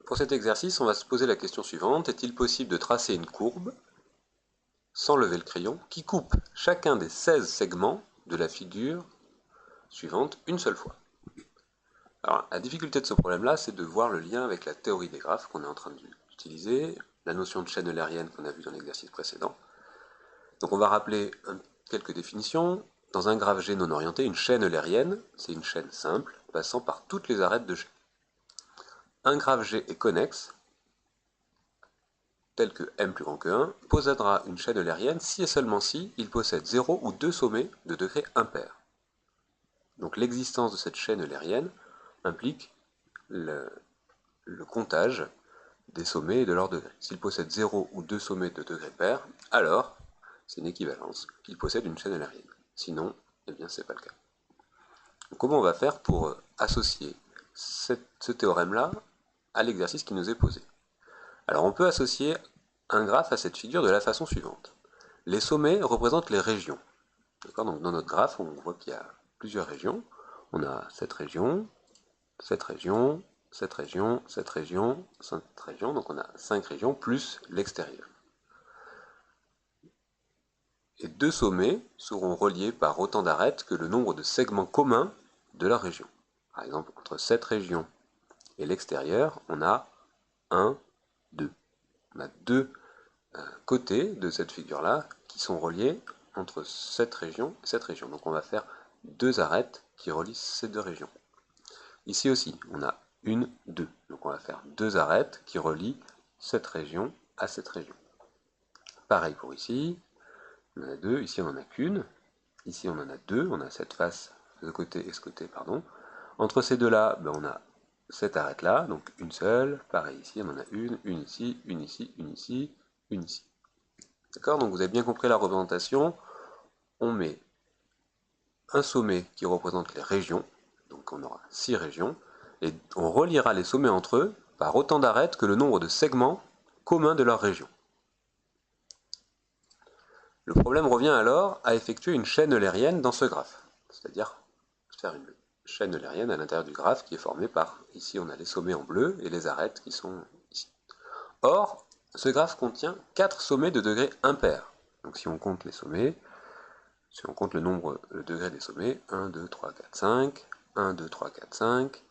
Pour cet exercice, on va se poser la question suivante. Est-il possible de tracer une courbe, sans lever le crayon, qui coupe chacun des 16 segments de la figure suivante une seule fois? Alors, la difficulté de ce problème-là, c'est de voir le lien avec la théorie des graphes qu'on est en train d'utiliser, la notion de chaîne eulérienne qu'on a vue dans l'exercice précédent. Donc on va rappeler quelques définitions. Dans un graphe G non orienté, une chaîne eulérienne, c'est une chaîne simple, passant par toutes les arêtes de G. Un graphe G est connexe, tel que m plus grand que 1, possédera une chaîne eulérienne si et seulement si il possède 0 ou 2 sommets de degrés impairs. Donc l'existence de cette chaîne eulérienne implique le comptage des sommets et de leurs degrés. S'il possède 0 ou 2 sommets de degrés pairs, alors c'est une équivalence qu'il possède une chaîne eulérienne. Sinon, eh bien c'est pas le cas. Donc, comment on va faire pour associer ce théorème-là à l'exercice qui nous est posé? Alors on peut associer un graphe à cette figure de la façon suivante. Les sommets représentent les régions. Donc dans notre graphe, on voit qu'il y a plusieurs régions. On a cette région, cette région, cette région, cette région, cette région. Donc on a 5 régions plus l'extérieur. Et deux sommets seront reliés par autant d'arêtes que le nombre de segments communs de leur région. Par exemple, entre cette région et l'extérieur, on a 1, 2. On a deux côtés de cette figure-là qui sont reliés entre cette région et cette région. Donc on va faire deux arêtes qui relient ces deux régions. Ici aussi, on a 1, 2. Donc on va faire deux arêtes qui relient cette région à cette région. Pareil pour ici, on en a deux, ici on n'en a qu'une, ici on en a deux, on a cette face, ce côté et ce côté, pardon. Entre ces deux-là, on a cette arête-là, donc une seule, pareil ici, on en a une ici, une ici, une ici, une ici. D'accord? Donc vous avez bien compris la représentation. On met un sommet qui représente les régions, donc on aura 6 régions, et on reliera les sommets entre eux par autant d'arêtes que le nombre de segments communs de leur région. Le problème revient alors à effectuer une chaîne eulérienne dans ce graphe, c'est-à-dire faire une chaîne eulérienne à l'intérieur du graphe qui est formée par, ici on a les sommets en bleu et les arêtes qui sont ici. Or, ce graphe contient 4 sommets de degrés impairs. Donc si on compte les sommets, si on compte le degré des sommets, 1, 2, 3, 4, 5, 1, 2, 3, 4, 5,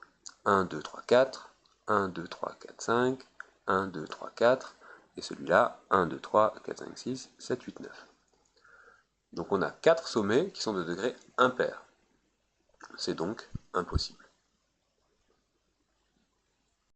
1, 2, 3, 4, 1, 2, 3, 4, 5, 1, 2, 3, 4, et celui-là, 1, 2, 3, 4, 5, 6, 7, 8, 9. Donc on a 4 sommets qui sont de degrés impairs. C'est donc impossible.